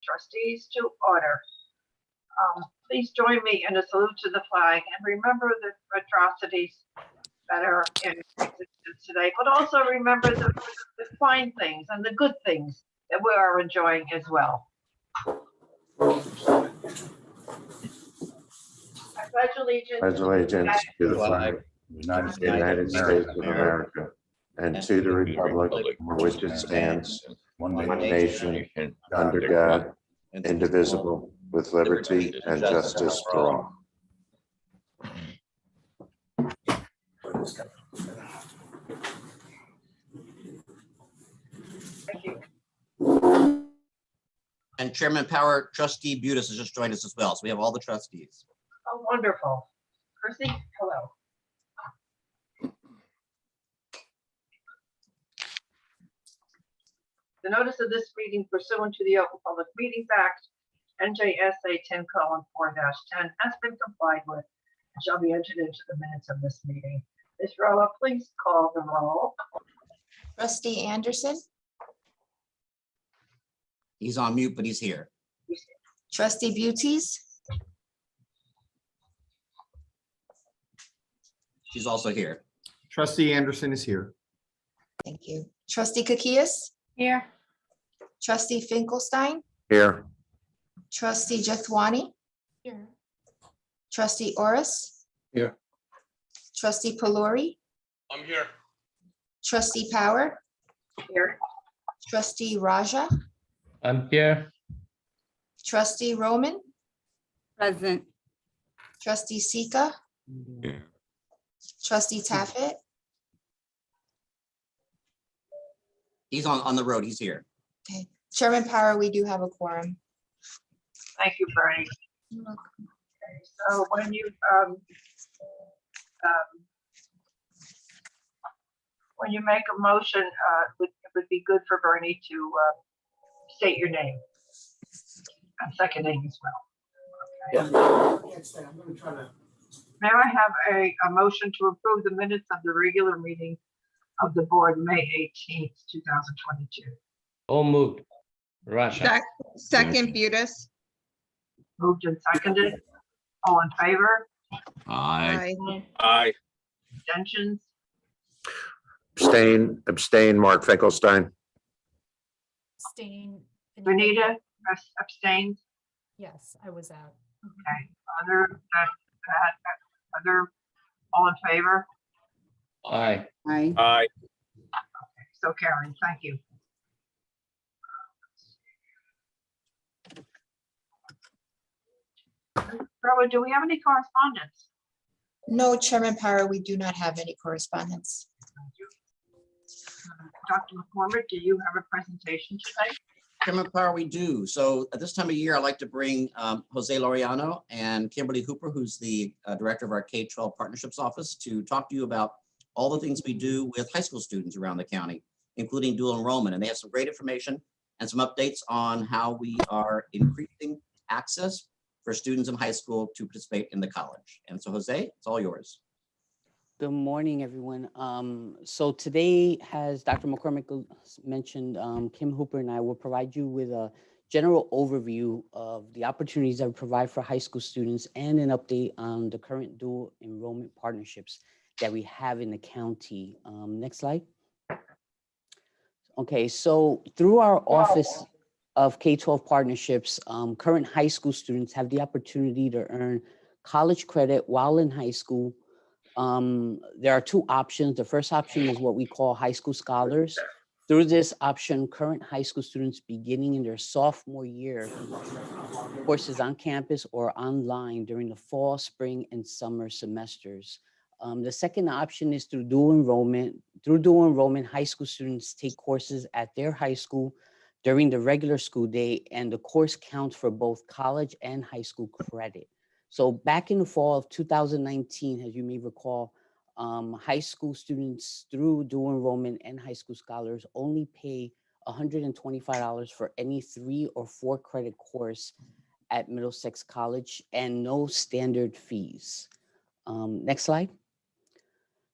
Trustees to order. Please join me in a salute to the flag and remember the atrocities that are in existence today, but also remember the fine things and the good things that we are enjoying as well. I pledge allegiance to the flag of the United States of America and to the republic for which it stands, one nation, under God, indivisible, with liberty and justice for all. Thank you. And Chairman Power, Trustee Butis has just joined us as well. So we have all the trustees. Oh, wonderful. Chrissy, hello. The notice of this meeting pursuant to the Open Public Meetings Act, NJSA 10:4-10, has been complied with and shall be entered into the minutes of this meeting. Ms. Roa, please call the roll. Trustee Anderson, He's on mute, but he's here. trustee Butis, She's also here. Trustee Anderson is here. thank you. Trustee Caquias, Here. trustee Finkelstein, Here. trustee Jathwani, Here. trustee Oris. Here. Trustee Pelori, I'm here. trustee Power, Here. trustee Raja, I'm here. trustee Roman, Present. trustee Sika, trustee Taffet, He's on the road. He's here. okay. Chairman Power, we do have a quorum. Thank you, Bernie. Okay, so when you make a motion, it would be good for Bernie to state your name and second name as well. Okay. May I have a motion to approve the minutes of the regular meeting of the board, May 18th, 2022? All moved. Russia. Second, Butis. Moved and seconded. All in favor? Aye. Aye. Abstentions? Abstain, Mark Finkelstein. Abstain. Renita abstained. Yes, I was out. Okay. Other, all in favor? Aye. Aye. Aye. So carried. Thank you. Robert, do we have any correspondence? No, Chairman Power, we do not have any correspondence. Dr. McCormick, do you have a presentation today? Chairman Power, we do. So at this time of year, I like to bring Jose Laureano and Kimberly Hooper, who's the director of our K-12 Partnerships Office, to talk to you about all the things we do with high school students around the county, including dual enrollment. And they have some great information and some updates on how we are increasing access for students in high school to participate in the college. And so Jose, it's all yours. Good morning, everyone. So today, as Dr. McCormick mentioned, Kim Hooper and I will provide you with a general overview of the opportunities that we provide for high school students and an update on the current dual enrollment partnerships that we have in the county. Next slide. Okay, so through our Office of K-12 Partnerships, current high school students have the opportunity to earn college credit while in high school. There are two options. The first option is what we call high school scholars. Through this option, current high school students beginning in their sophomore year, courses on campus or online during the fall, spring, and summer semesters. The second option is through dual enrollment. Through dual enrollment, high school students take courses at their high school during the regular school day, and the course counts for both college and high school credit. So back in the fall of 2019, as you may recall, high school students through dual enrollment and high school scholars only pay $125 for any 3 or 4 credit course at Middlesex College and no standard fees. Next slide.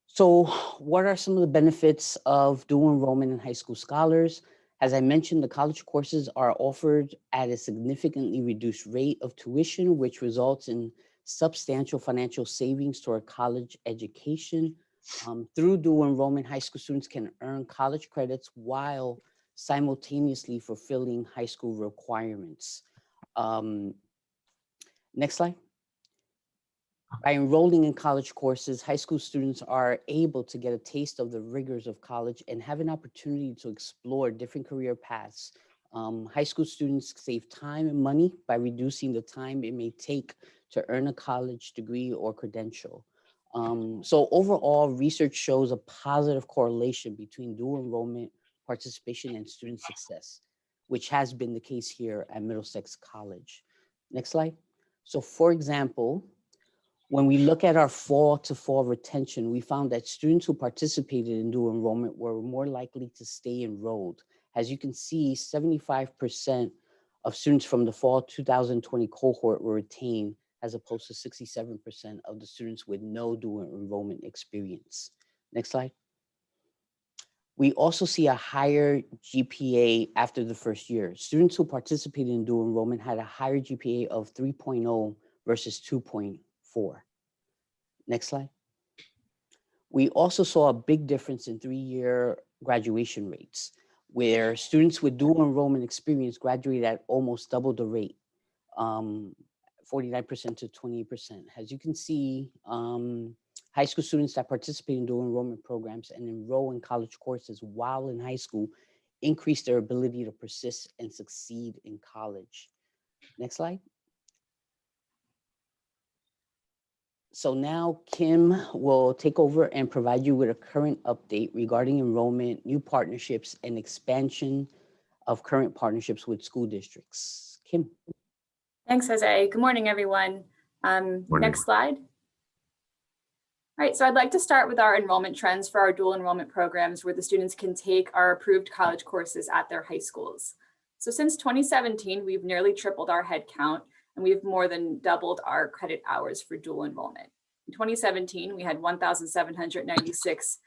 So what are some of the benefits of dual enrollment in high school scholars? As I mentioned, the college courses are offered at a significantly reduced rate of tuition, which results in substantial financial savings to our college education. Through dual enrollment, high school students can earn college credits while simultaneously fulfilling high school requirements. Next slide. By enrolling in college courses, high school students are able to get a taste of the rigors of college and have an opportunity to explore different career paths. High school students save time and money by reducing the time it may take to earn a college degree or credential. So overall, research shows a positive correlation between dual enrollment, participation, and student success, which has been the case here at Middlesex College. Next slide. So for example, when we look at our fall to fall retention, we found that students who participated in dual enrollment were more likely to stay enrolled. As you can see, 75% of students from the fall 2020 cohort were retained, as opposed to 67% of the students with no dual enrollment experience. Next slide. We also see a higher GPA after the first year. Students who participated in dual enrollment had a higher GPA of 3.0 versus 2.4. Next slide. We also saw a big difference in 3-year graduation rates, where students with dual enrollment experience graduated at almost double the rate, 49% to 28%. As you can see, high school students that participate in dual enrollment programs and enroll in college courses while in high school increase their ability to persist and succeed in college. Next slide. So now Kim will take over and provide you with a current update regarding enrollment, new partnerships, and expansion of current partnerships with school districts. Kim. Thanks, Jose. Good morning, everyone. Next slide. All right, so I'd like to start with our enrollment trends for our dual enrollment programs where the students can take our approved college courses at their high schools. So since 2017, we've nearly tripled our head count and we've more than doubled our credit hours for dual enrollment. In 2017, we had 1,796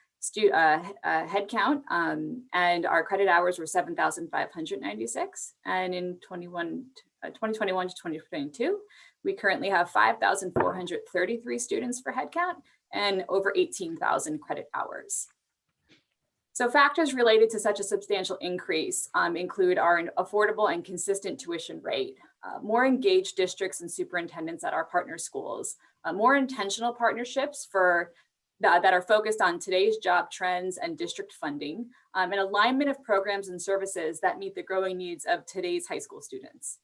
head count and our credit hours were 7,596. And in 2021 to 2022, we currently have 5,433 students for head count and over 18,000 credit hours. So factors related to such a substantial increase include our affordable and consistent tuition rate, more engaged districts and superintendents at our partner schools, more intentional partnerships that are focused on today's job trends and district funding, and alignment of programs and services that meet the growing needs of today's high school students.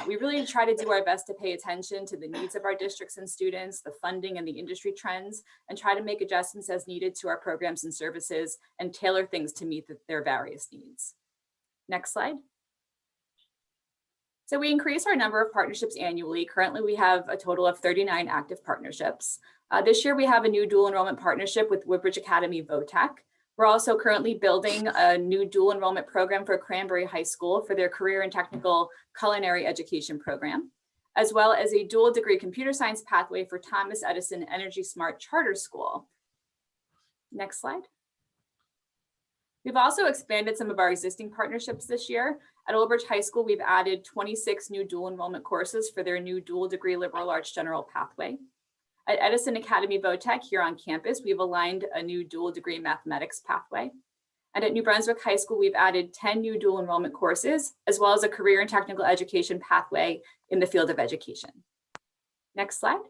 We really try to do our best to pay attention to the needs of our districts and students, the funding and the industry trends, and try to make adjustments as needed to our programs and services and tailor things to meet their various needs. Next slide. So we increase our number of partnerships annually. Currently, we have a total of 39 active partnerships. This year, we have a new dual enrollment partnership with Woodbridge Academy Votech. We're also currently building a new dual enrollment program for Cranberry High School for their career and technical culinary education program, as well as a dual degree computer science pathway for Thomas Edison Energy Smart Charter School. Next slide. We've also expanded some of our existing partnerships this year. At Old Bridge High School, we've added 26 new dual enrollment courses for their new dual degree liberal arts general pathway. At Edison Academy Votech here on campus, we've aligned a new dual degree mathematics pathway. And at New Brunswick High School, we've added 10 new dual enrollment courses, as well as a career and technical education pathway in the field of education. Next slide.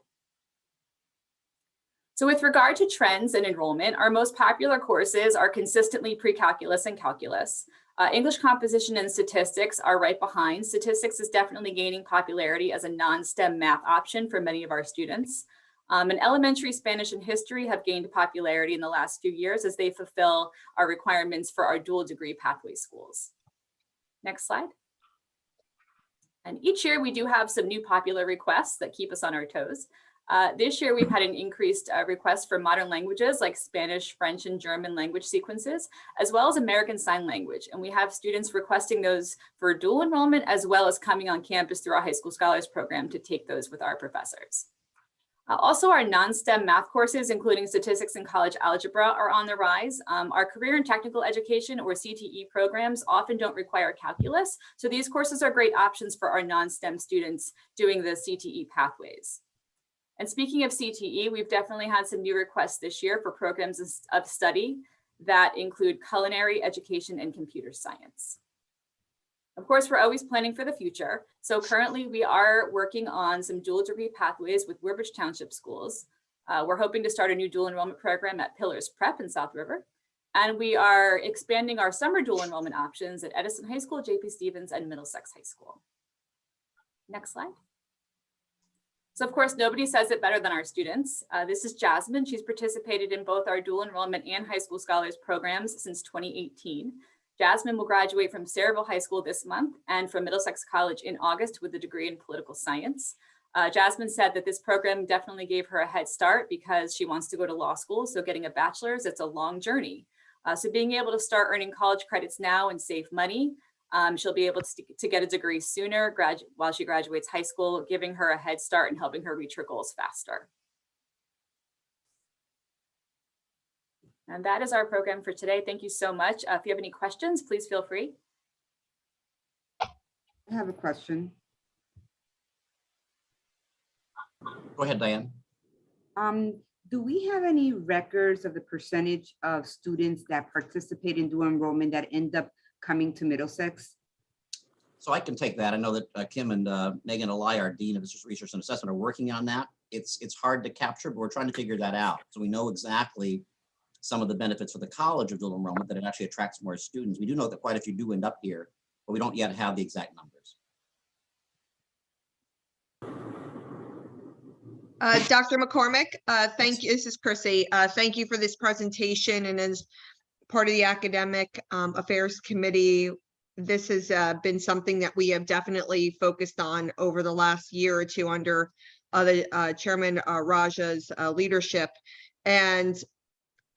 So with regard to trends and enrollment, our most popular courses are consistently pre-calculus and calculus. English composition and statistics are right behind. Statistics is definitely gaining popularity as a non-STEM math option for many of our students. And elementary Spanish and history have gained popularity in the last few years as they fulfill our requirements for our dual degree pathway schools. Next slide. And each year we do have some new popular requests that keep us on our toes. This year we've had an increased request for modern languages like Spanish, French, and German language sequences, as well as American Sign Language. And we have students requesting those for dual enrollment, as well as coming on campus through our High School Scholars Program to take those with our professors. Also, our non-STEM math courses, including statistics and college algebra, are on the rise. Our career and technical education, or CTE programs, often don't require calculus. So these courses are great options for our non-STEM students doing the CTE pathways. And speaking of CTE, we've definitely had some new requests this year for programs of study that include culinary, education, and computer science. Of course, we're always planning for the future. So currently we are working on some dual degree pathways with Woodbridge Township schools. We're hoping to start a new dual enrollment program at Pillars Prep in South River. And we are expanding our summer dual enrollment options at Edison High School, JP Stevens, and Middlesex High School. Next slide. So of course, nobody says it better than our students. This is Jasmine. She's participated in both our dual enrollment and high school scholars programs since 2018. Jasmine will graduate from Sayreville High School this month and from Middlesex College in August with a degree in political science. Jasmine said that this program definitely gave her a head start because she wants to go to law school. So getting a bachelor's, it's a long journey. So being able to start earning college credits now and save money, she'll be able to get a degree sooner while she graduates high school, giving her a head start and helping her reach her goals faster. And that is our program for today. Thank you so much. If you have any questions, please feel free. I have a question. Go ahead, Diane. Do we have any records of the percentage of students that participate in dual enrollment that end up coming to Middlesex? So I can take that. I know that Kim and Megan Alai, our Dean of Research and Assessment, are working on that. It's hard to capture, but we're trying to figure that out. So we know exactly some of the benefits for the college of dual enrollment, that it actually attracts more students. We do know that quite a few do end up here, but we don't yet have the exact numbers. Dr. McCormick, thank you. This is Chrissy. Thank you for this presentation. And as part of the Academic Affairs Committee, this has been something that we have definitely focused on over the last year or two under the Chairman Raja's leadership. And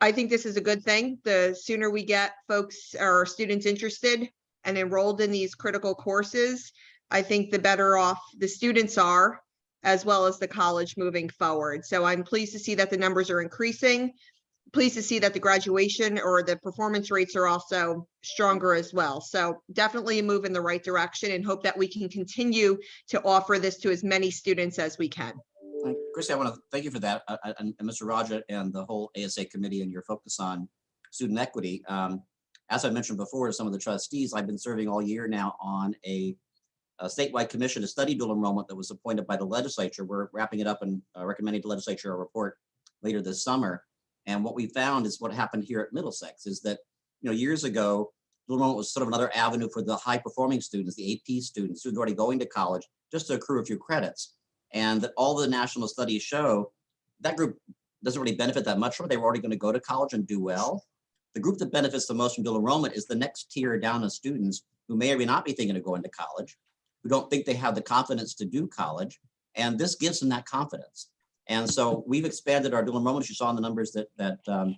I think this is a good thing. The sooner we get folks or students interested and enrolled in these critical courses, I think the better off the students are, as well as the college moving forward. So I'm pleased to see that the numbers are increasing. Pleased to see that the graduation or the performance rates are also stronger as well. So definitely a move in the right direction, and hope that we can continue to offer this to as many students as we can. Chrissy, I want to thank you for that, and Mr. Raja and the whole ASA committee and your focus on student equity. As I mentioned before, some of the trustees, I've been serving all year now on a statewide commission to study dual enrollment that was appointed by the legislature. We're wrapping it up and recommending to the legislature a report later this summer. And what we found is what happened here at Middlesex is that, years ago, dual enrollment was sort of another avenue for the high performing students, the AP students who are already going to college, just to accrue a few credits. And that all the national studies show that group doesn't really benefit that much from it. They were already going to go to college and do well. The group that benefits the most from dual enrollment is the next tier down of students who may or may not be thinking of going to college, who don't think they have the confidence to do college. And this gives them that confidence. And so we've expanded our dual enrollment. You saw in the numbers that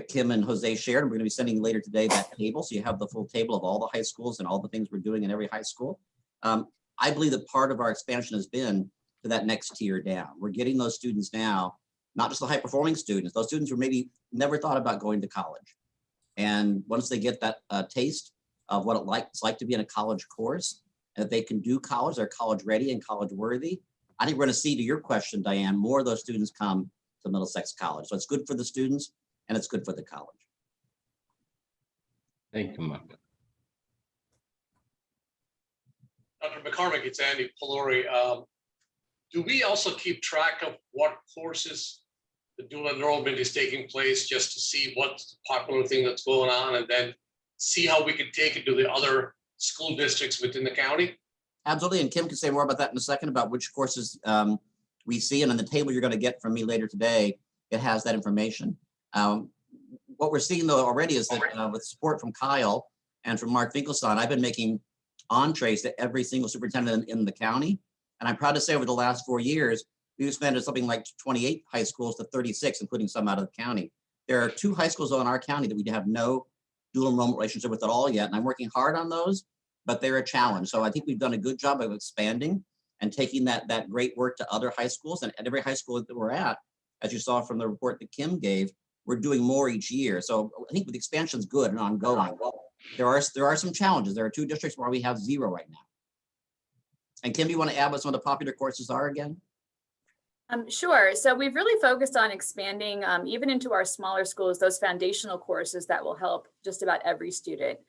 Kim and Jose shared. We're going to be sending later today that table. So you have the full table of all the high schools and all the things we're doing in every high school. I believe that part of our expansion has been to that next tier down. We're getting those students now, not just the high performing students, those students who maybe never thought about going to college. And once they get that taste of what it's like to be in a college course, and that they can do college, they're college ready and college worthy, I think we're going to see, to your question, Diane, more of those students come to Middlesex College. So it's good for the students and it's good for the college. Thank you, Mark. Dr. McCormick, it's Andy Polori. Do we also keep track of what courses the dual enrollment is taking place, just to see what's the popular thing that's going on, and then see how we could take it to the other school districts within the county? Absolutely, and Kim can say more about that in a second, about which courses we see. And on the table you're going to get from me later today, it has that information. What we're seeing though already is that with support from Kyle and from Mark Finkelstein, I've been making entrees to every single superintendent in the county. And I'm proud to say over the last 4 years, we've expanded something like 28 high schools to 36, including some out of the county. There are 2 high schools in our county that we have no dual enrollment relationship with at all yet. And I'm working hard on those, but they're a challenge. So I think we've done a good job of expanding. and taking that great work to other high schools. And at every high school that we're at, as you saw from the report that Kim gave, we're doing more each year. So I think the expansion is good and ongoing. There are some challenges. There are 2 districts where we have 0 right now. And Kim, do you want to add what some of the popular courses are again? Sure. So we've really focused on expanding even into our smaller schools, those foundational courses that will help just about every student.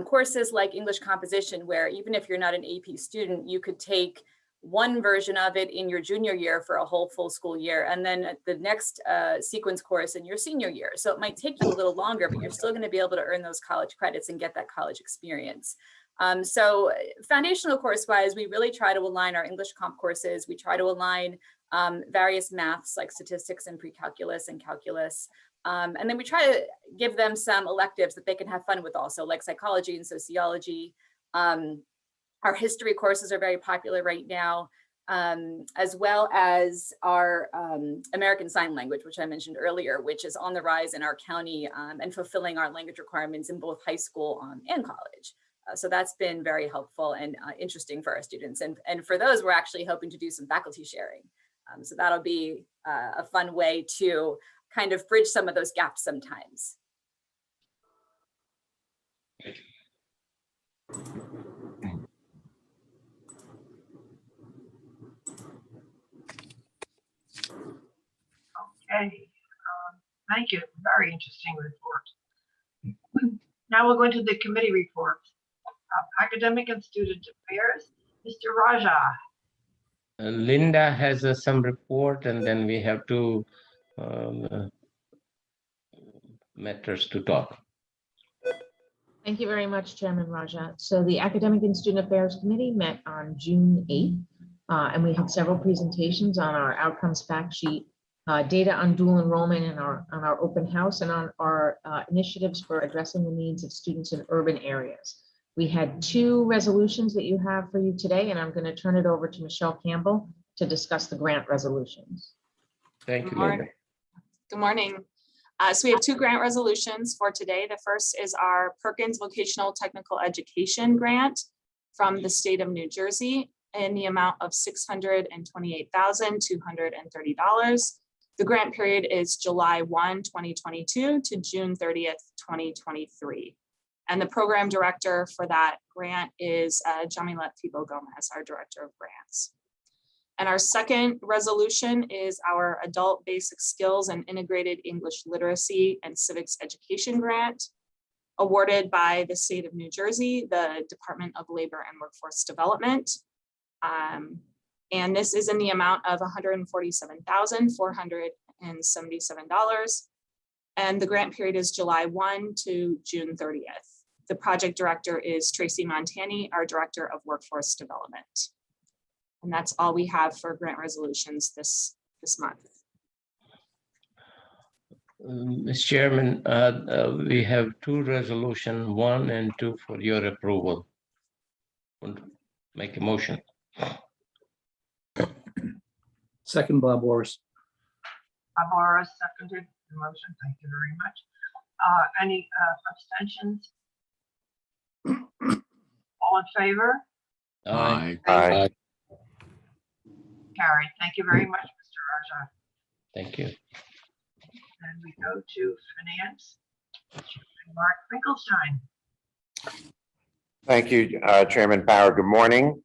Courses like English composition, where even if you're not an AP student, you could take one version of it in your junior year for a whole full school year, and then the next sequence course in your senior year. So it might take you a little longer, but you're still going to be able to earn those college credits and get that college experience. So foundational course wise, we really try to align our English comp courses. We try to align various maths like statistics and pre-calculus and calculus. And then we try to give them some electives that they can have fun with also, like psychology and sociology. Our history courses are very popular right now, as well as our American Sign Language, which I mentioned earlier, which is on the rise in our county and fulfilling our language requirements in both high school and college. So that's been very helpful and interesting for our students. And for those, we're actually hoping to do some faculty sharing. So that'll be a fun way to kind of bridge some of those gaps sometimes. Okay, thank you. Very interesting report. Now we'll go into the committee reports. Academic and Student Affairs, Mr. Raja. Linda has some report, and then we have 2 matters to talk. Thank you very much, Chairman Raja. So the Academic and Student Affairs Committee met on June 8th, and we had several presentations on our outcomes fact sheet, data on dual enrollment in on our open house, and on our initiatives for addressing the needs of students in urban areas. We had 2 resolutions that you have for you today, and I'm going to turn it over to Michelle Campbell to discuss the grant resolutions. Thank you, Linda. Good morning. So we have 2 grant resolutions for today. The first is our Perkins Vocational Technical Education Grant from the state of New Jersey in the amount of $628,230. The grant period is July 1, 2022 to June 30th, 2023. And the program director for that grant is Jamilet Fibo Gomez, our director of grants. And our second resolution is our Adult Basic Skills and Integrated English Literacy and Civics Education Grant, awarded by the state of New Jersey, the Department of Labor and Workforce Development. And this is in the amount of $147,477. And the grant period is July 1 to June 30th. The project director is Tracy Montani, our Director of Workforce Development. And that's all we have for grant resolutions this month. Mr. Chairman, we have 2 resolutions, 1 and 2 for your approval. Make a motion. Second, Bob Morris. Bob Morris seconded the motion. Thank you very much. Any abstentions? All in favor? Aye. Aye. Carried. Thank you very much, Mr. Raja. Thank you. And we go to Finance. Mark Finkelstein. Thank you, Chairman Power. Good morning.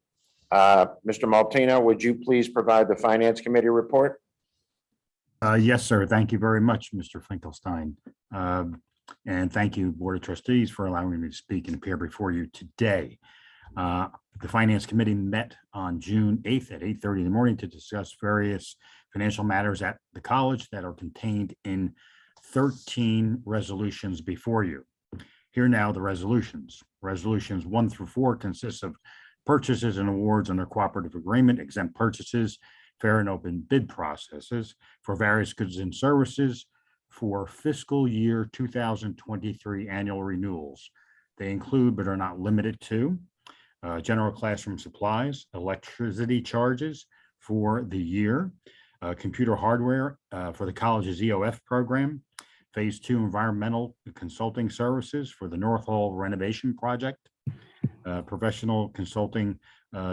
Mr. Maltino, would you please provide the Finance Committee report? Yes, sir. Thank you very much, Mr. Finkelstein. And thank you, Board of Trustees, for allowing me to speak and appear before you today. The Finance Committee met on June 8th at 8:30 in the morning to discuss various financial matters at the college that are contained in 13 resolutions before you. Here now the resolutions. Resolutions 1 through 4 consist of purchases and awards under cooperative agreement, exempt purchases, fair and open bid processes for various goods and services for fiscal year 2023 annual renewals. They include, but are not limited to, general classroom supplies, electricity charges for the year, computer hardware for the college's EOF program, Phase 2 environmental consulting services for the North Hall renovation project, professional consulting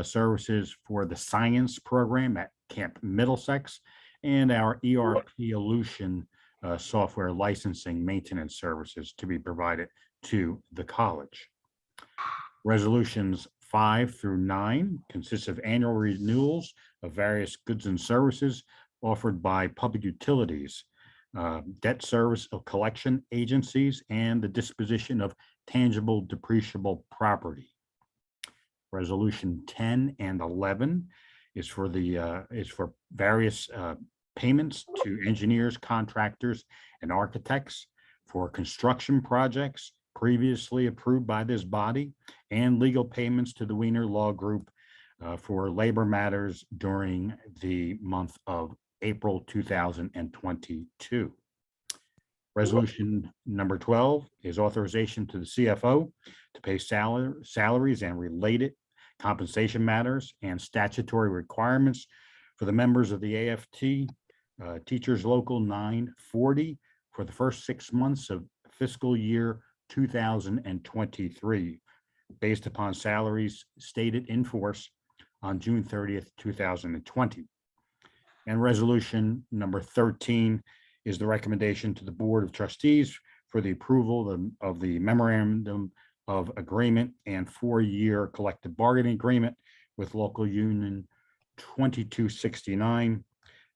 services for the science program at Camp Middlesex, and our ERP Elution software licensing maintenance services to be provided to the college. Resolutions 5 through 9 consist of annual renewals of various goods and services offered by public utilities, debt service of collection agencies, and the disposition of tangible depreciable property. Resolution 10 and 11 is for various payments to engineers, contractors, and architects for construction projects previously approved by this body, and legal payments to the Wiener Law Group for labor matters during the month of April 2022. Resolution number 12 is authorization to the CFO to pay salaries and related compensation matters and statutory requirements for the members of the AFT Teachers Local 940 for the first 6 months of fiscal year 2023, based upon salaries stated in force on June 30th, 2020. And resolution number 13 is the recommendation to the Board of Trustees for the approval of the memorandum of agreement and 4-year collective bargaining agreement with local union 2269,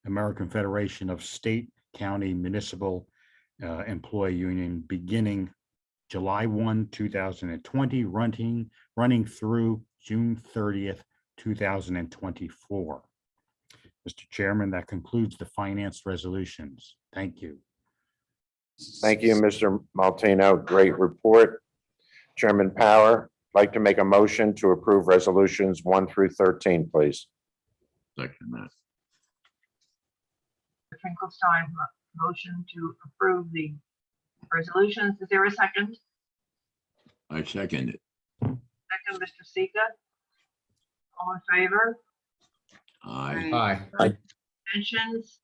American Federation of State, County, Municipal Employee Union, beginning July 1, 2020, running through June 30th, 2024. Mr. Chairman, that concludes the finance resolutions. Thank you. Thank you, Mr. Maltino. Great report. Chairman Power, I'd like to make a motion to approve resolutions 1 through 13, please. Second that. Finkelstein, motion to approve the resolutions. Is there a second? I second it. Second, Mr. Sika. All in favor? Aye. Aye. Abstentions?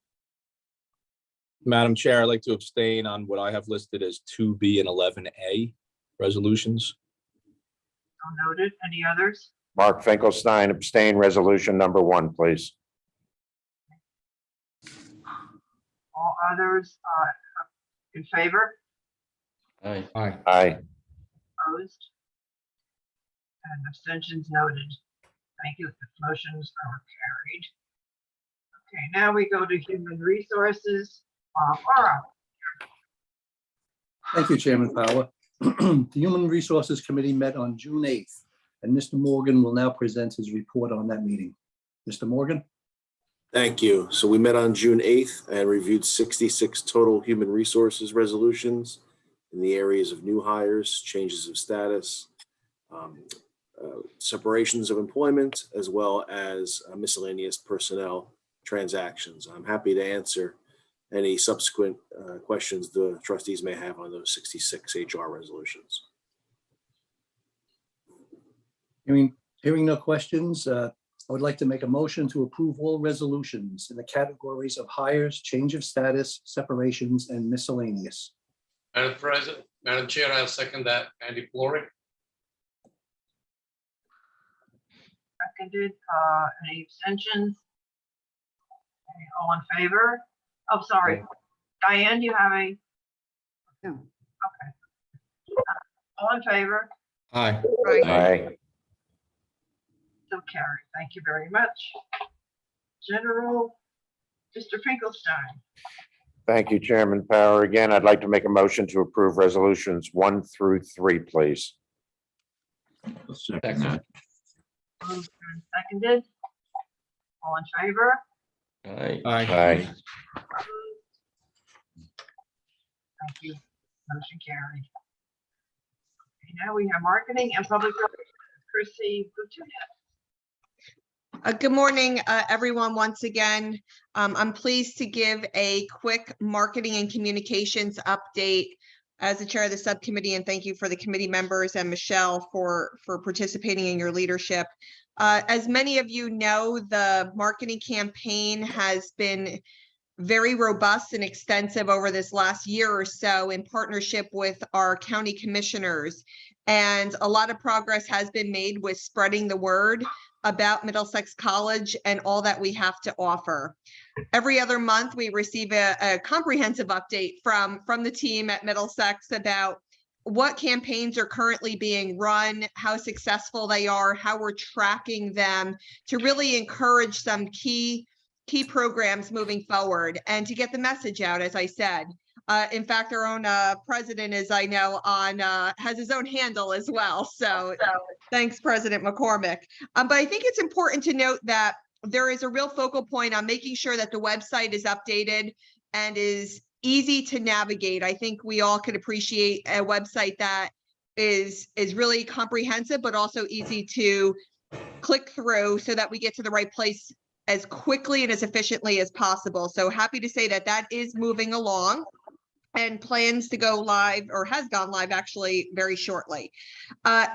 Madam Chair, I'd like to abstain on what I have listed as 2B and 11A resolutions. So noted. Any others? Mark Finkelstein, abstain. Resolution number 1, please. All others in favor? Aye. Aye. Aye. Opposed? And abstentions noted. Thank you. The motions are carried. Okay, now we go to Human Resources. Laura. Thank you, Chairman Power. The Human Resources Committee met on June 8th, and Mr. Morgan will now present his report on that meeting. Mr. Morgan? Thank you. So we met on June 8th and reviewed 66 total human resources resolutions in the areas of new hires, changes of status, separations of employment, as well as miscellaneous personnel transactions. I'm happy to answer any subsequent questions the trustees may have on those 66 HR resolutions. Hearing no questions, I would like to make a motion to approve all resolutions in the categories of hires, change of status, separations, and miscellaneous. Madam Chair, I'll second that. Andy Florey. Seconded. Any abstentions? Okay, all in favor? Oh, sorry. Diane, you have a? No. Okay. All in favor? Aye. Aye. So carried. Thank you very much. General, Mr. Finkelstein. Thank you, Chairman Power. Again, I'd like to make a motion to approve resolutions 1 through 3, please. Second that. Moved and seconded. All in favor? Aye. Aye. Thank you. Motion carried. Okay, now we have marketing and public relations. Chrissy Gutierrez. Good morning, everyone. Once again, I'm pleased to give a quick marketing and communications update as the chair of the subcommittee, and thank you for the committee members and Michelle for participating in your leadership. As many of you know, the marketing campaign has been very robust and extensive over this last year or so in partnership with our county commissioners. And a lot of progress has been made with spreading the word about Middlesex College and all that we have to offer. Every other month, we receive a comprehensive update from the team at Middlesex about what campaigns are currently being run, how successful they are, how we're tracking them to really encourage some key programs moving forward and to get the message out, as I said. In fact, our own president, as I know, has his own handle as well. So thanks, President McCormick. But I think it's important to note that there is a real focal point on making sure that the website is updated and is easy to navigate. I think we all could appreciate a website that is really comprehensive, but also easy to click through so that we get to the right place as quickly and as efficiently as possible. So happy to say that that is moving along and plans to go live, or has gone live actually very shortly.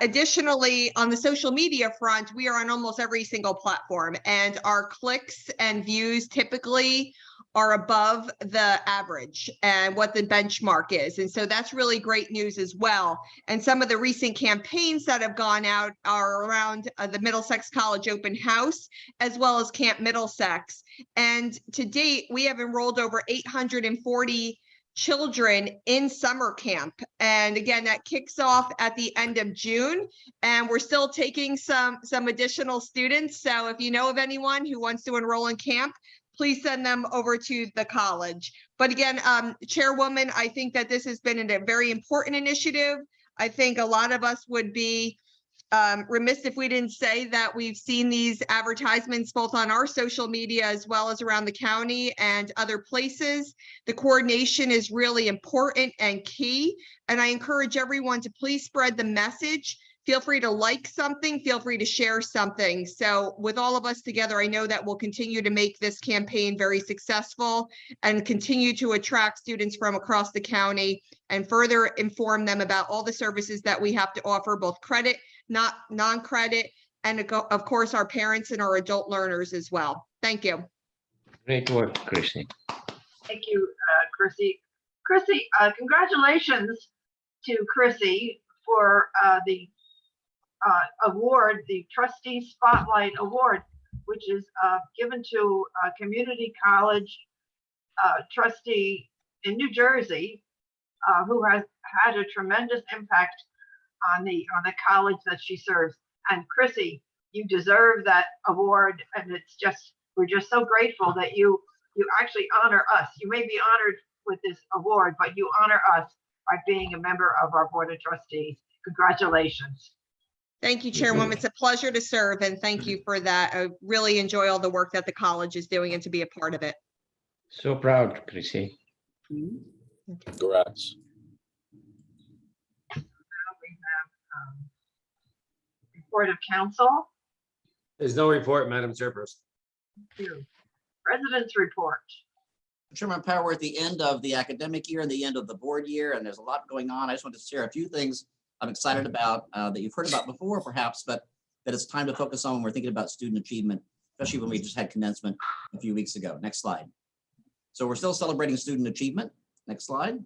Additionally, on the social media front, we are on almost every single platform, and our clicks and views typically are above the average and what the benchmark is. And so that's really great news as well. And some of the recent campaigns that have gone out are around the Middlesex College Open House, as well as Camp Middlesex. And to date, we have enrolled over 840 children in summer camp. And again, that kicks off at the end of June, and we're still taking some additional students. So if you know of anyone who wants to enroll in camp, please send them over to the college. But again, Chairwoman, I think that this has been a very important initiative. I think a lot of us would be remiss if we didn't say that we've seen these advertisements both on our social media as well as around the county and other places. The coordination is really important and key, and I encourage everyone to please spread the message. Feel free to like something, feel free to share something. So with all of us together, I know that we'll continue to make this campaign very successful and continue to attract students from across the county and further inform them about all the services that we have to offer, both credit, not non-credit, and of course, our parents and our adult learners as well. Thank you. Great work, Chrissy. Thank you, Chrissy. Chrissy, congratulations to Chrissy for the award, the Trustee Spotlight Award, which is given to a community college trustee in New Jersey who has had a tremendous impact on the college that she serves. And Chrissy, you deserve that award, and we're just so grateful that you actually honor us. You may be honored with this award, but you honor us by being a member of our Board of Trustees. Congratulations. Thank you, Chairwoman. It's a pleasure to serve, and thank you for that. I really enjoy all the work that the college is doing and to be a part of it. So proud, Chrissy. Congrats. We have report of council. There's no report, Madam Chairperson. Thank you. President's report. Chairman Power, we're at the end of the academic year and the end of the board year, and there's a lot going on. I just want to share a few things I'm excited about that you've heard about before, perhaps, but that it's time to focus on when we're thinking about student achievement, especially when we just had commencement a few weeks ago. Next slide. So we're still celebrating student achievement. Next slide.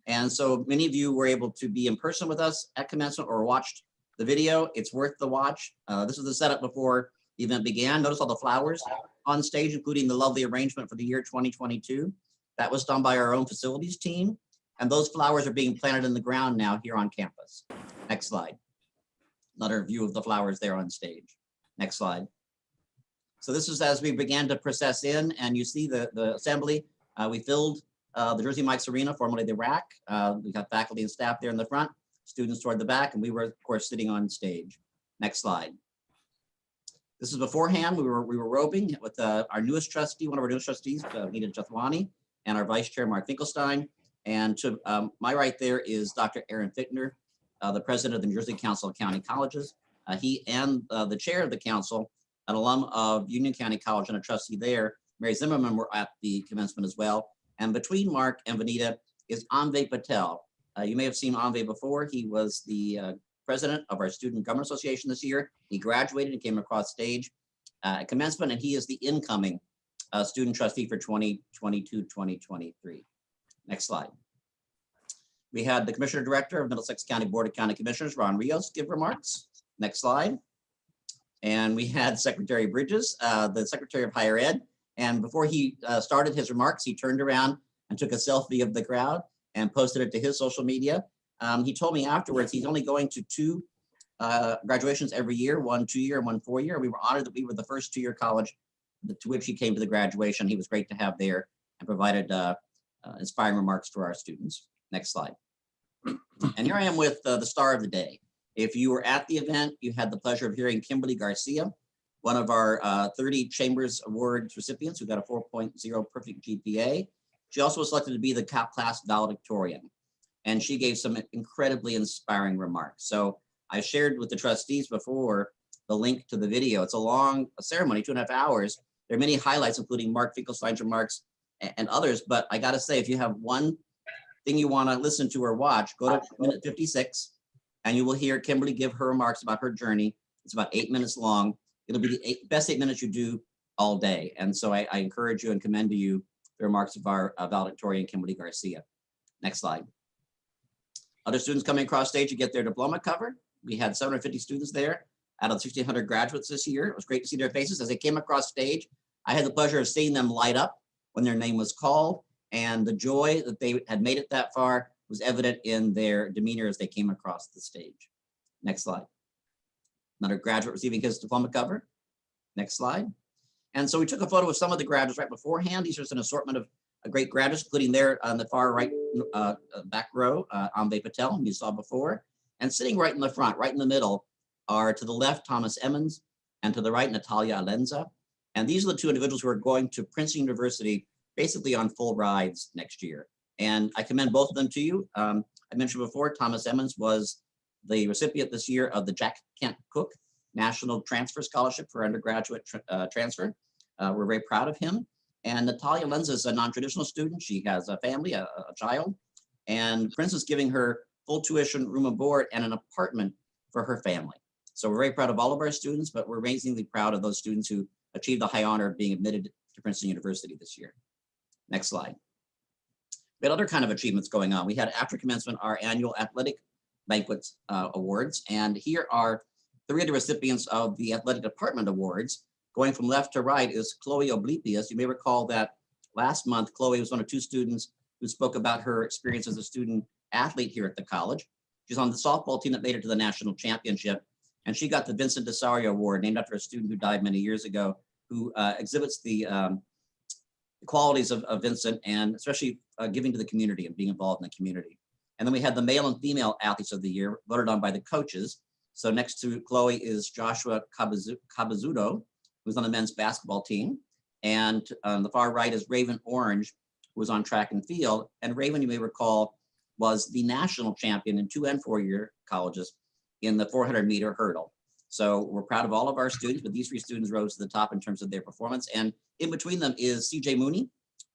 And so many of you were able to be in person with us at commencement or watched the video. It's worth the watch. This is the setup before the event began. Notice all the flowers on stage, including the lovely arrangement for the year 2022. That was done by our own facilities team. And those flowers are being planted in the ground now here on campus. Next slide. Another view of the flowers there on stage. Next slide. So this is as we began to process in, and you see the assembly. We filled the Jersey Mike's Arena, formerly the RAC. We got faculty and staff there in the front, students toward the back, and we were, of course, sitting on stage. Next slide. This is beforehand. We were robing with our newest trustee, one of our newest trustees, Nita Jethwani, and our vice chair, Mark Finkelstein. And to my right there is Dr. Aaron Fichtner, the president of the New Jersey Council of County Colleges. He and the chair of the council, an alum of Union County College and a trustee there, Mary Zimmerman, were at the commencement as well. And between Mark and Vanita is Anve Patel. You may have seen Anve before. He was the president of our Student Government Association this year. He graduated and came across stage at commencement, and he is the incoming student trustee for 2022-2023. Next slide. We had the Commissioner Director of Middlesex County Board of County Commissioners, Ron Rios, give remarks. Next slide. And we had Secretary Bridges, the Secretary of Higher Ed. And before he started his remarks, he turned around and took a selfie of the crowd and posted it to his social media. He told me afterwards he's only going to 2 graduations every year, 1 2-year and 1 4-year. We were honored that we were the first 2-year college to which he came to the graduation. He was great to have there and provided inspiring remarks for our students. Next slide. And here I am with the star of the day. If you were at the event, you had the pleasure of hearing Kimberly Garcia, one of our 30 Chambers Awards recipients who got a 4.0 perfect GPA. She also was selected to be the top class valedictorian, and she gave some incredibly inspiring remarks. So I shared with the trustees before the link to the video. It's a long ceremony, 2.5 hours. There are many highlights, including Mark Finkelstein's remarks and others, but I gotta say, if you have one thing you wanna listen to or watch, go to minute 56, and you will hear Kimberly give her remarks about her journey. It's about 8 minutes long. It'll be the best 8 minutes you do all day. And so I encourage you and commend to you the remarks of our valedictorian, Kimberly Garcia. Next slide. Other students coming across stage to get their diploma covered. We had 750 students there out of 1,600 graduates this year. It was great to see their faces as they came across stage. I had the pleasure of seeing them light up when their name was called, and the joy that they had made it that far was evident in their demeanor as they came across the stage. Next slide. Another graduate receiving his diploma cover. Next slide. And so we took a photo of some of the graduates right beforehand. These are just an assortment of great graduates, including there on the far right back row, Ambe Patel, whom you saw before. And sitting right in the front, right in the middle, are to the left, Thomas Emmons, and to the right, Natalia Alenza. And these are the 2 individuals who are going to Princeton University basically on full rides next year. And I commend both of them to you. I mentioned before, Thomas Emmons was the recipient this year of the Jack Kent Cook National Transfer Scholarship for undergraduate transfer. We're very proud of him. And Natalia Lenza is a non-traditional student. She has a family, a child, and Princeton is giving her full tuition, room and board, and an apartment for her family. So we're very proud of all of our students, but we're amazingly proud of those students who achieved the high honor of being admitted to Princeton University this year. Next slide. We had other kind of achievements going on. We had after commencement our annual athletic banquets awards, and here are 3 of the recipients of the athletic department awards. Going from left to right is Chloe Oblipius. You may recall that last month, Chloe was one of 2 students who spoke about her experience as a student athlete here at the college. She's on the softball team that made it to the national championship, and she got the Vincent DeSario Award, named after a student who died many years ago, who exhibits the qualities of Vincent, and especially giving to the community and being involved in the community. And then we had the male and female athletes of the year voted on by the coaches. So next to Chloe is Joshua Cabazudo, who's on the men's basketball team. And on the far right is Raven Orange, who was on track and field. And Raven, you may recall, was the national champion in 2 and 4-year colleges in the 400-meter hurdle. So we're proud of all of our students, but these 3 students rose to the top in terms of their performance. And in between them is CJ Mooney,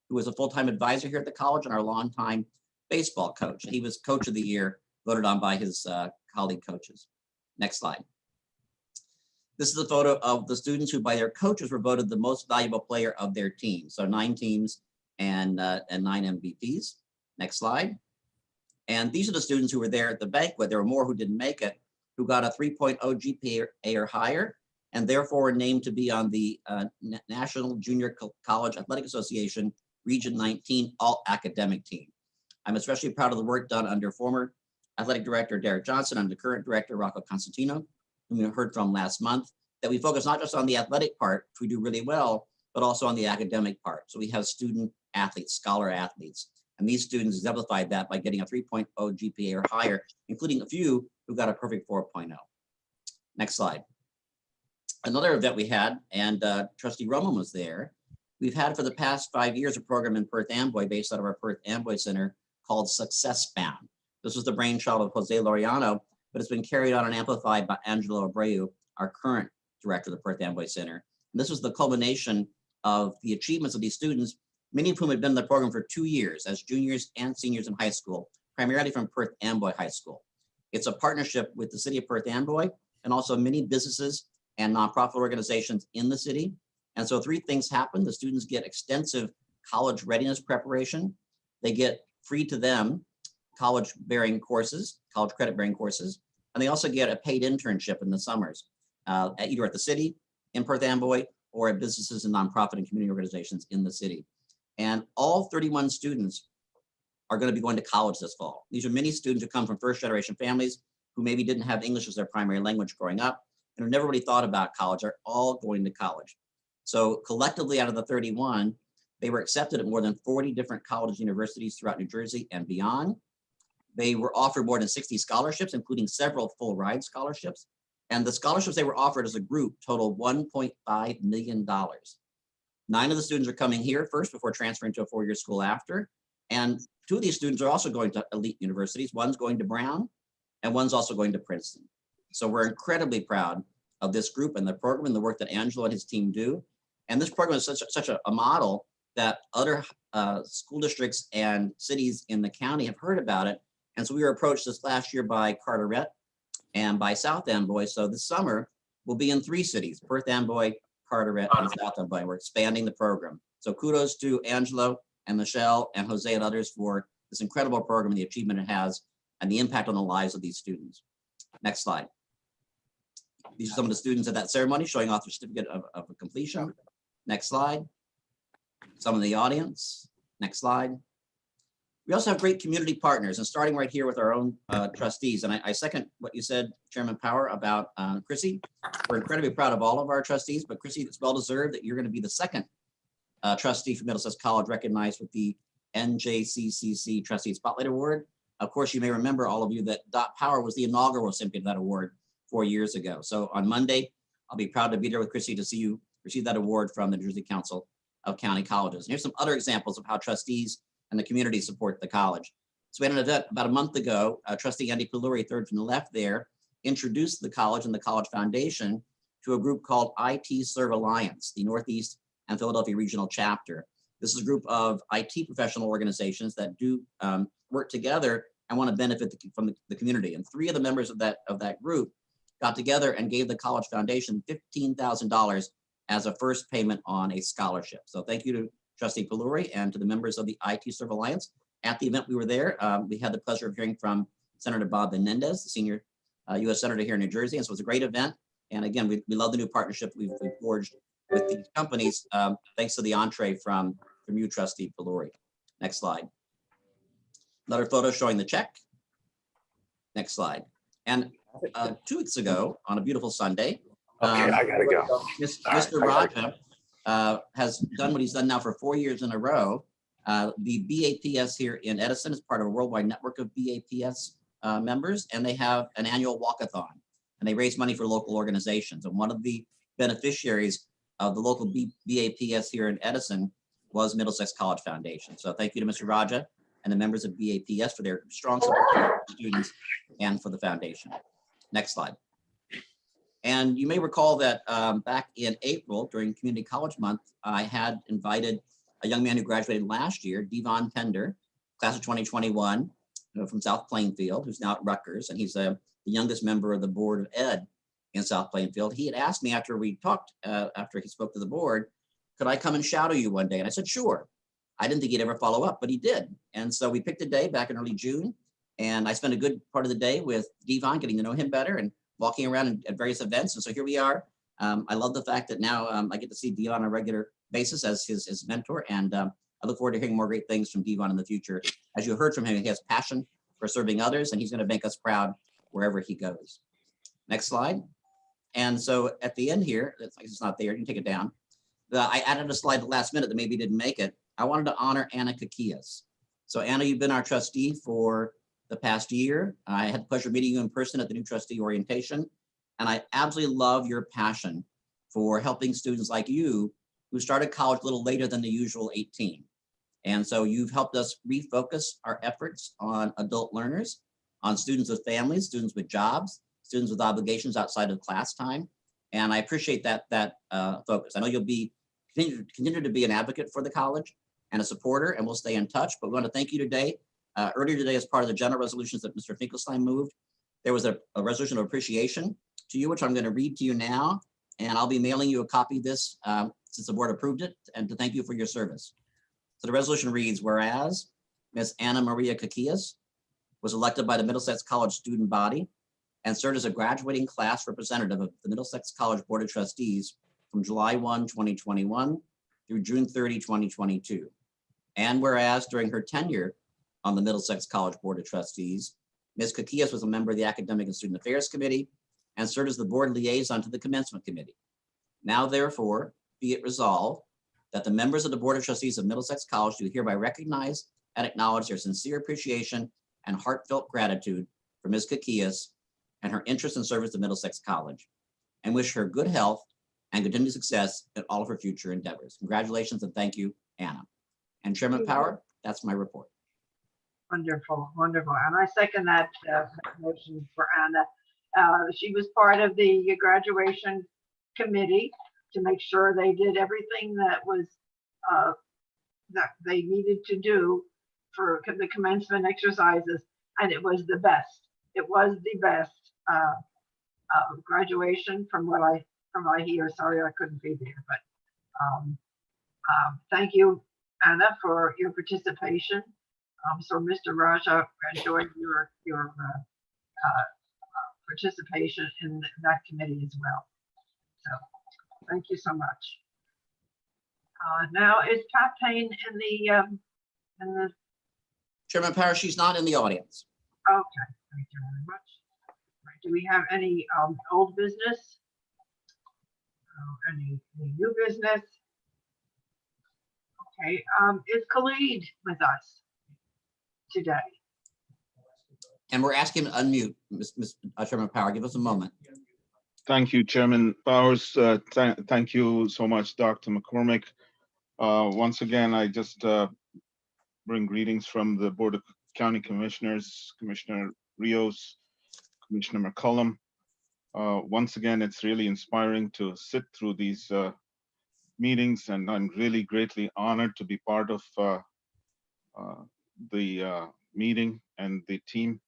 who was a full-time advisor here at the college and our longtime baseball coach. He was coach of the year, voted on by his colleague coaches. Next slide. This is a photo of the students who by their coaches were voted the most valuable player of their team. So 9 teams and 9 MVPs. Next slide. And these are the students who were there at the banquet. There were more who didn't make it, who got a 3.0 GPA or higher, and therefore were named to be on the National Junior College Athletic Association Region 19 All Academic Team. I'm especially proud of the work done under former athletic director Derek Johnson and the current director Rocco Constantino, whom we heard from last month, that we focus not just on the athletic part, which we do really well, but also on the academic part. So we have student athletes, scholar athletes, and these students exemplified that by getting a 3.0 GPA or higher, including a few who got a perfect 4.0. Next slide. Another event we had, and Trustee Roman was there, we've had for the past 5 years a program in Perth Amboy based out of our Perth Amboy Center called Success Bound. This was the brainchild of Jose Laureano, but it's been carried on and amplified by Angelo Abreu, our current director of the Perth Amboy Center. And this was the culmination of the achievements of these students, many of whom had been in the program for 2 years as juniors and seniors in high school, primarily from Perth Amboy High School. It's a partnership with the city of Perth Amboy and also many businesses and nonprofit organizations in the city. And so 3 things happen. The students get extensive college readiness preparation. They get free to them college credit bearing courses, and they also get a paid internship in the summers. either at the city, in Perth Amboy, or at businesses and nonprofit and community organizations in the city. And all 31 students are going to be going to college this fall. These are many students who come from first-generation families who maybe didn't have English as their primary language growing up and who never really thought about college, are all going to college. So collectively, out of the 31, they were accepted at more than 40 different colleges and universities throughout New Jersey and beyond. They were offered more than 60 scholarships, including several full ride scholarships. And the scholarships they were offered as a group total $1.5 million. 9 of the students are coming here first before transferring to a 4-year school after. And 2 of these students are also going to elite universities. One's going to Brown and one's also going to Princeton. So we're incredibly proud of this group and the program and the work that Angelo and his team do. And this program is such a model that other school districts and cities in the county have heard about it. And so we were approached this last year by Carteret and by South Amboy. So this summer we'll be in 3 cities, Perth Amboy, Carteret, and South Amboy. We're expanding the program. So kudos to Angelo and Michelle and Jose and others for this incredible program and the achievement it has and the impact on the lives of these students. Next slide. These are some of the students at that ceremony showing off their certificate of completion. Next slide. Some of the audience. Next slide. We also have great community partners, and starting right here with our own trustees. And I second what you said, Chairman Power, about Chrissy. We're incredibly proud of all of our trustees, but Chrissy, it's well deserved that you're going to be the second trustee from Middlesex College recognized with the NJCCC Trustee Spotlight Award. Of course, you may remember, all of you, that Dot Power was the inaugural recipient of that award 4 years ago. So on Monday, I'll be proud to be there with Chrissy to see you receive that award from the New Jersey Council of County Colleges. And here's some other examples of how trustees and the community support the college. So we had an event about a month ago. Trustee Andy Peluri, third from the left there, introduced the college and the College Foundation to a group called IT Serve Alliance, the Northeast and Philadelphia Regional Chapter. This is a group of IT professional organizations that do work together and want to benefit from the community. And 3 of the members of that group got together and gave the College Foundation $15,000 as a first payment on a scholarship. So thank you to Trustee Peluri and to the members of the IT Serve Alliance. At the event we were there, we had the pleasure of hearing from Senator Bob Menendez, the senior U.S. Senator here in New Jersey. And so it was a great event. And again, we love the new partnership we've forged with these companies, thanks to the entree from you, Trustee Peluri. Next slide. Another photo showing the check. Next slide. And 2 weeks ago, on a beautiful Sunday, I gotta go. Mr. Raja has done what he's done now for 4 years in a row. The BAPS here in Edison is part of a worldwide network of BAPS members, and they have an annual walkathon, and they raise money for local organizations. And one of the beneficiaries of the local BAPS here in Edison was Middlesex College Foundation. So thank you to Mr. Raja and the members of BAPS for their strong support for students and for the foundation. Next slide. And you may recall that back in April, during Community College Month, I had invited a young man who graduated last year, Devon Pender, class of 2021, from South Plainfield, who's now at Rutgers, and he's the youngest member of the Board of Ed in South Plainfield. He had asked me after we talked, after he spoke to the board, could I come and shadow you one day? And I said, sure. I didn't think he'd ever follow up, but he did. And so we picked a day back in early June, and I spent a good part of the day with Devon, getting to know him better and walking around at various events. And so here we are. I love the fact that now I get to see Devon on a regular basis as his mentor. And I look forward to hearing more great things from Devon in the future. As you heard from him, he has passion for serving others, and he's going to make us proud wherever he goes. Next slide. And so at the end here, it's not there, you can take it down. I added a slide at the last minute that maybe didn't make it. I wanted to honor Anna Kakias. So Anna, you've been our trustee for the past year. I had the pleasure of meeting you in person at the new trustee orientation. And I absolutely love your passion for helping students like you who started college a little later than the usual 18. And so you've helped us refocus our efforts on adult learners, on students with families, students with jobs, students with obligations outside of class time. And I appreciate that focus. I know you'll continue to be an advocate for the college and a supporter, and we'll stay in touch. But we want to thank you today. Earlier today, as part of the general resolutions that Mr. Finkelstein moved, there was a resolution of appreciation to you, which I'm going to read to you now. And I'll be mailing you a copy of this since the board approved it, and to thank you for your service. So the resolution reads, whereas Ms. Anna Maria Kakias was elected by the Middlesex College student body and served as a graduating class representative of the Middlesex College Board of Trustees from July 1, 2021 through June 30, 2022. And whereas during her tenure on the Middlesex College Board of Trustees, Ms. Kakias was a member of the Academic and Student Affairs Committee and served as the board liaison to the Commencement Committee. Now therefore, be it resolved that the members of the Board of Trustees of Middlesex College do hereby recognize and acknowledge their sincere appreciation and heartfelt gratitude for Ms. Kakias and her interest and service to Middlesex College, and wish her good health and continued success in all of her future endeavors. Congratulations and thank you, Anna. And Chairman Power, that's my report. Wonderful, wonderful. And I second that motion for Anna. She was part of the graduation committee to make sure they did everything that was that they needed to do for the commencement exercises, and it was the best. It was the best graduation from what I hear. Sorry, I couldn't be there, but thank you, Anna, for your participation. So Mr. Raja enjoyed your participation in that committee as well. So thank you so much. Now is Pat Payne in the Chairman Power, she's not in the audience. okay, thank you very much. Right, do we have any old business? Any new business? Okay, is Khalid with us today? And we're asking him to unmute, Ms. Chairman Power. Give us a moment. Thank you, Chairman Powers. Thank you so much, Dr. McCormick. Once again, I just bring greetings from the Board of County Commissioners, Commissioner Rios, Commissioner McCollum. Once again, it's really inspiring to sit through these meetings, and I'm really greatly honored to be part of the meeting and the team.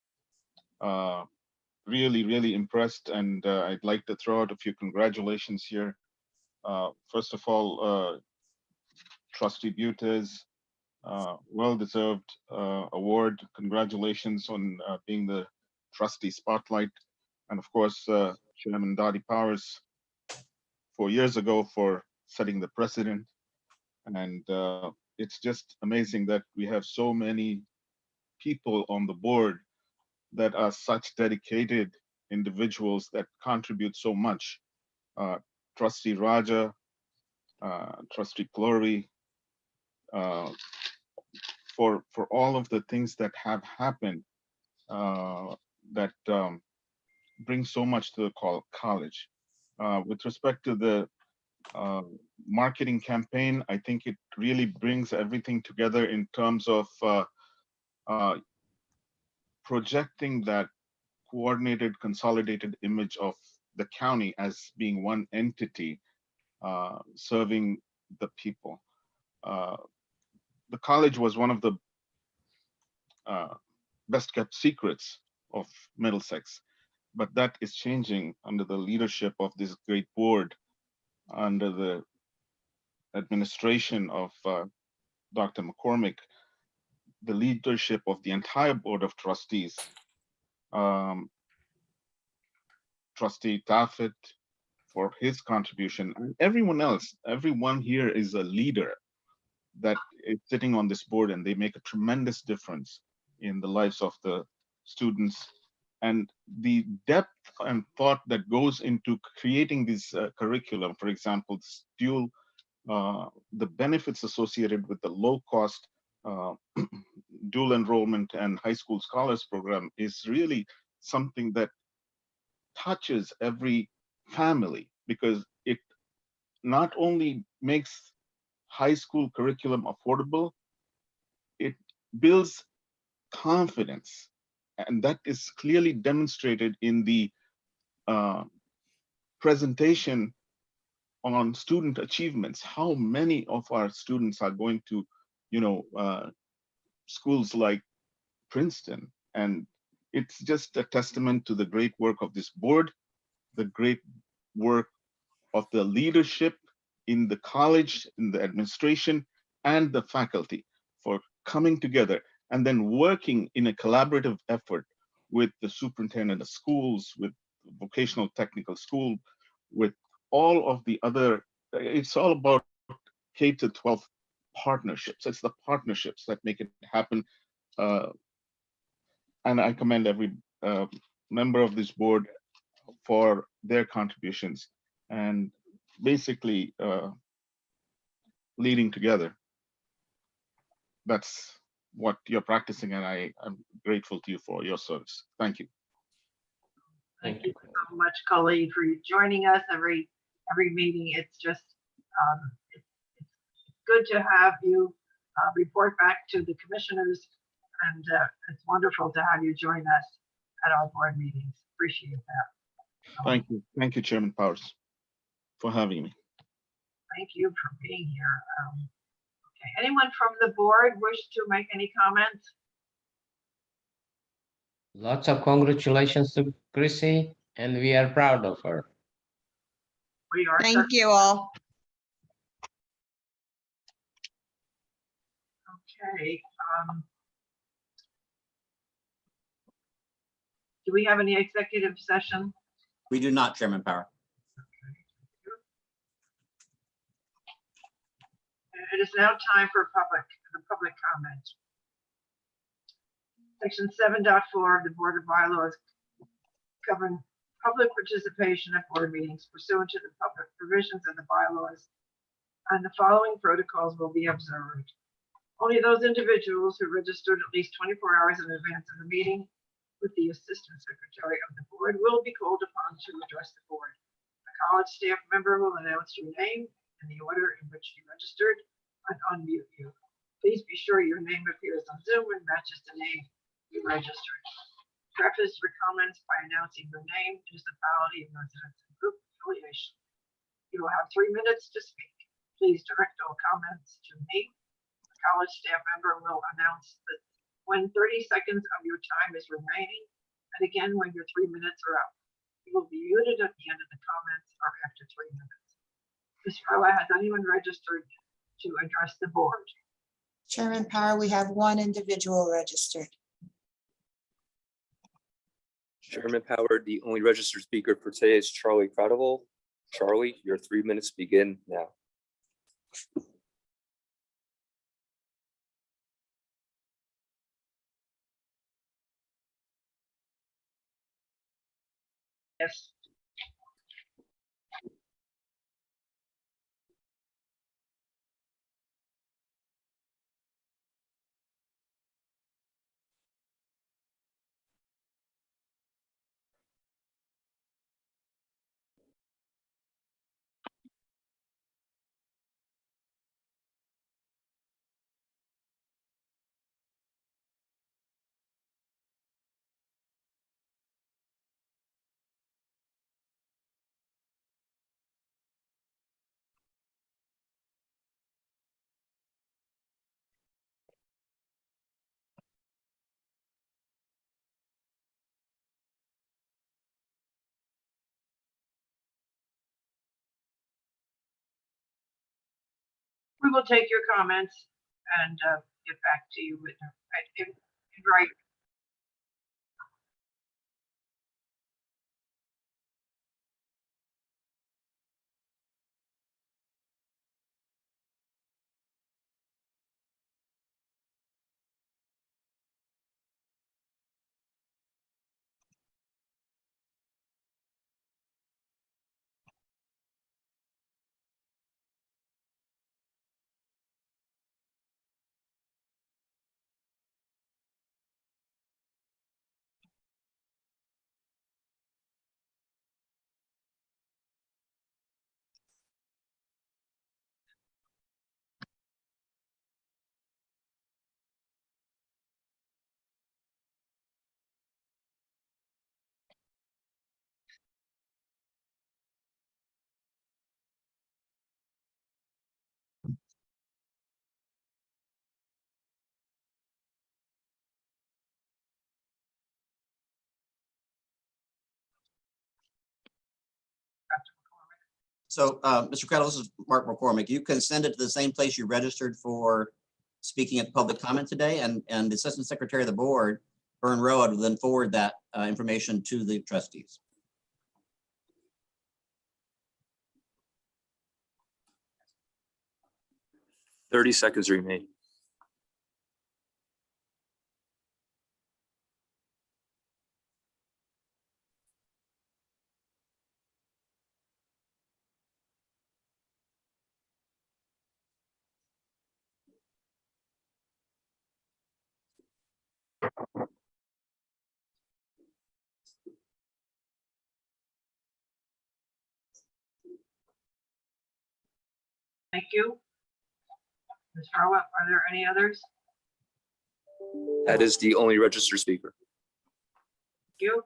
Really impressed, and I'd like to throw out a few congratulations here. First of all, Trustee Butes, well-deserved award. Congratulations on being the trustee spotlight. And of course, Chairman Dottie Powers 4 years ago for setting the precedent. And it's just amazing that we have so many people on the board that are such dedicated individuals that contribute so much. Trustee Raja, Trustee Glory, for all of the things that have happened that bring so much to the college. With respect to the marketing campaign, I think it really brings everything together in terms of projecting that coordinated, consolidated image of the county as being one entity serving the people. The college was one of the best kept secrets of Middlesex, but that is changing under the leadership of this great board, under the administration of Dr. McCormick, the leadership of the entire Board of Trustees, Trustee Taffet for his contribution, and everyone else. Everyone here is a leader that is sitting on this board, and they make a tremendous difference in the lives of the students. And the depth and thought that goes into creating this curriculum, for example, the benefits associated with the low-cost dual enrollment and high school scholars program is really something that touches every family, because it not only makes high school curriculum affordable, it builds confidence. And that is clearly demonstrated in the presentation on student achievements. How many of our students are going to, schools like Princeton? And it's just a testament to the great work of this board, the great work of the leadership in the college, in the administration, and the faculty for coming together and then working in a collaborative effort with the superintendent of schools, with vocational technical school, with all of the other, it's all about K to 12 partnerships. It's the partnerships that make it happen. And I commend every member of this board for their contributions and basically leading together. That's what you're practicing, and I'm grateful to you for your service. Thank you. Thank you so much, Khalid, for joining us every meeting. It's just it's good to have you report back to the commissioners, and it's wonderful to have you join us at our board meetings. Appreciate that. Thank you, Chairman Powers, for having me. Thank you for being here. Okay, anyone from the board wish to make any comments? Lots of congratulations to Chrissy, and we are proud of her. We are. Thank you all. Okay. Do we have any executive session? We do not, Chairman Power. It is now time for the public comment. Section 7.4 of the Board of Bylaws govern public participation at board meetings pursuant to the public provisions of the bylaws, and the following protocols will be observed. Only those individuals who registered at least 24 hours in advance of the meeting with the Assistant Secretary of the Board will be called upon to address the board. A college staff member will announce your name in the order in which you registered and unmute you. Please be sure your name appears on Zoom and matches the name you registered. Preface your comments by announcing your name, municipality, and residence and group affiliation. You will have 3 minutes to speak. Please direct all comments to me. A college staff member will announce that when 30 seconds of your time is remaining, and again when your 3 minutes are up. You will be muted at the end of the comments or after 3 minutes. Ms. Rella, has anyone registered to address the board? Chairman Power, we have one individual registered. Chairman Power, the only registered speaker for today is Charlie Credible. Charlie, your 3 minutes begin now. Yes. We will take your comments and get back to you with right. So, Mr. Credible, this is Mark McCormick. You can send it to the same place you registered for speaking at public comment today, and the Assistant Secretary of the Board Byrne Rowe, I would then forward that information to the trustees. Thirty seconds remain. Thank you. Ms. Harwa, are there any others? That is the only registered speaker. Thank you.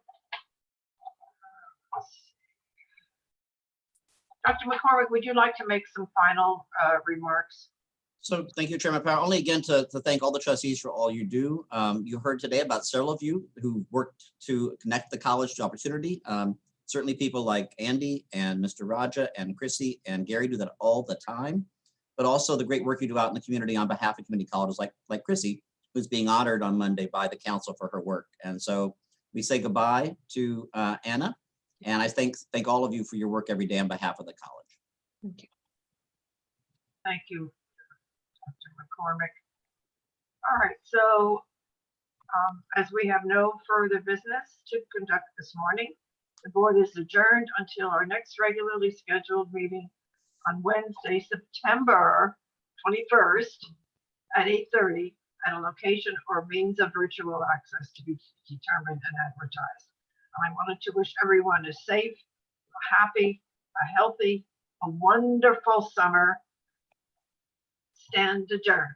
Dr. McCormick, would you like to make some final remarks? So thank you, Chairman Power. Only again to thank all the trustees for all you do. You heard today about several of you who worked to connect the college to opportunity. Certainly people like Andy and Mr. Raja and Chrissy and Gary do that all the time, but also the great work you do out in the community on behalf of community colleges like Chrissy, who's being honored on Monday by the council for her work. And so we say goodbye to Anna, and I thank all of you for your work every day on behalf of the college. Thank you. Thank you, Dr. McCormick. All right, so as we have no further business to conduct this morning, the board is adjourned until our next regularly scheduled meeting on Wednesday, September 21st at 8:30 at a location or means of virtual access to be determined and advertised. I wanted to wish everyone a safe, a happy, a healthy, a wonderful summer. Stand adjourned.